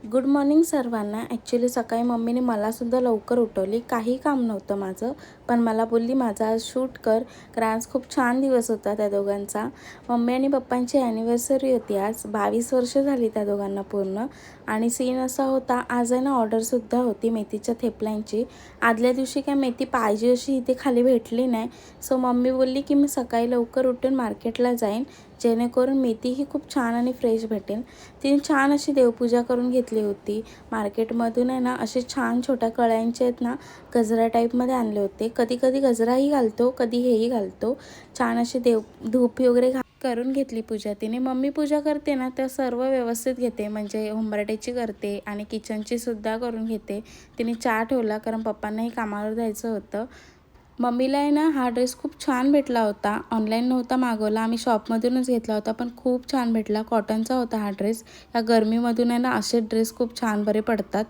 Good morning सर्वांना. Actually सकाळी मम्मीने मलासुद्धा लवकर उठवली. काही काम नव्हतं माझं, पण मला बोलली माझा आज शूट कर, कारण आज खूप छान दिवस होता त्या दोघांचा. मम्मी आणि पप्पांची ॲनिव्हर्सरी होती आज. 22 वर्ष झाली त्या दोघांना पूर्ण. आणि सीन असा होता, आज आहे ना ऑर्डरसुद्धा होती मेथीच्या थेपल्यांची. आदल्या दिवशी काय मेथी पाहिजे अशी इथे खाली भेटली नाही. सो मम्मी बोलली की मी सकाळी लवकर उठून मार्केटला जाईन, जेणेकरून मेथी ही खूप छान आणि फ्रेश भेटेल. तिने छान अशी देवपूजा करून घेतली होती. मार्केटमधून आहे ना असे छान छोट्या कळ्यांचे आहेत ना गजरा टाईपमध्ये आणले होते. कधी कधी गजराही घालतो, कधी हेही घालतो. छान अशी धूप वगैरे करून घेतली पूजा तिने. मम्मी पूजा करते ना तर सर्व व्यवस्थित घेते, म्हणजे उंबरठ्याची करते आणि किचनची सुद्धा करून घेते. तिने चहा ठेवला कारण पप्पांनाही कामावर जायचं होतं. मम्मीला आहे ना हा ड्रेस खूप छान भेटला होता. ऑनलाईन नव्हता मागवला, आम्ही शॉपमधूनच घेतला होता, पण खूप छान भेटला. कॉटनचा होता हा ड्रेस. या गरमीमधून आहे ना असे ड्रेस खूप छान बरे पडतात.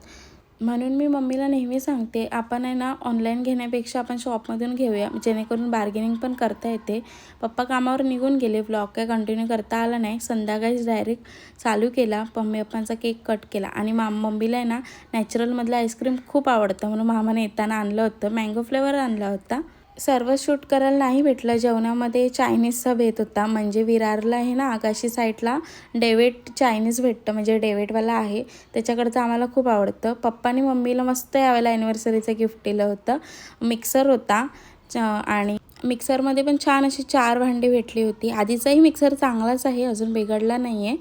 म्हणून मी मम्मीला नेहमी सांगते, आपण आहे ना ऑनलाईन घेण्यापेक्षा आपण शॉपमधून घेऊया, जेणेकरून बार्गेनिंग पण करता येते. पप्पा कामावर निघून गेले. व्लॉग काय कंटिन्यू करता आला नाही. संध्याकाळीच डायरेक्ट चालू केला. मम्मी पप्पांचा केक कट केला आणि मम्मीला आहे ना नॅचरलमधलं आईस्क्रीम खूप आवडतं, म्हणून मामाने येताना आणलं होतं. मँगो फ्लेवर आणला होता. सर्व शूट करायला नाही भेटलं. जेवणामध्ये चायनीजचा बेत होता, म्हणजे विरारला आहे ना आकाशी साईडला डेव्हिड चायनीज भेटतं, म्हणजे डेव्हिडवाला आहे, त्याच्याकडचं आम्हाला खूप आवडतं. पप्पानी मम्मीला मस्त यावेळेला ॲनिव्हर्सरीचं गिफ्ट दिलं होतं. मिक्सर होता आणि मिक्सरमध्ये पण छान अशी 4 भांडी भेटली होती. आधीचाही मिक्सर चांगलाच आहे, अजून बिघडला नाही आहे,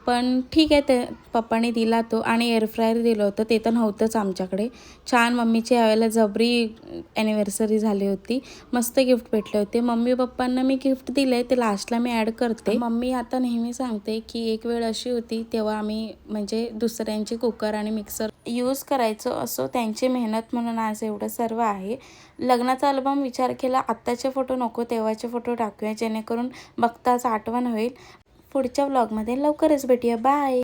पण ठीक आहे. ते पप्पाने दिला तो. आणि एअरफ्रायर दिलं होतं, ते तर नव्हतंच आमच्याकडे. छान मम्मीची यावेळेला जबरी ॲनिव्हर्सरी झाली होती. मस्त गिफ्ट भेटले होते. मम्मी पप्पांना मी गिफ्ट दिलं आहे, ते लास्टला मी ॲड करते. मम्मी आता नेहमी सांगते की एक वेळ अशी होती तेव्हा आम्ही म्हणजे दुसऱ्यांचे कुकर आणि मिक्सर यूज करायचो, असो त्यांची मेहनत म्हणून आज एवढं सर्व आहे. लग्नाचा अल्बम विचार केला, आत्ताचे फोटो नको, तेव्हाचे फोटो टाकूया, जेणेकरून बघताच आठवण होईल. पुढच्या व्लॉगमध्ये लवकरच भेटूया. बाय.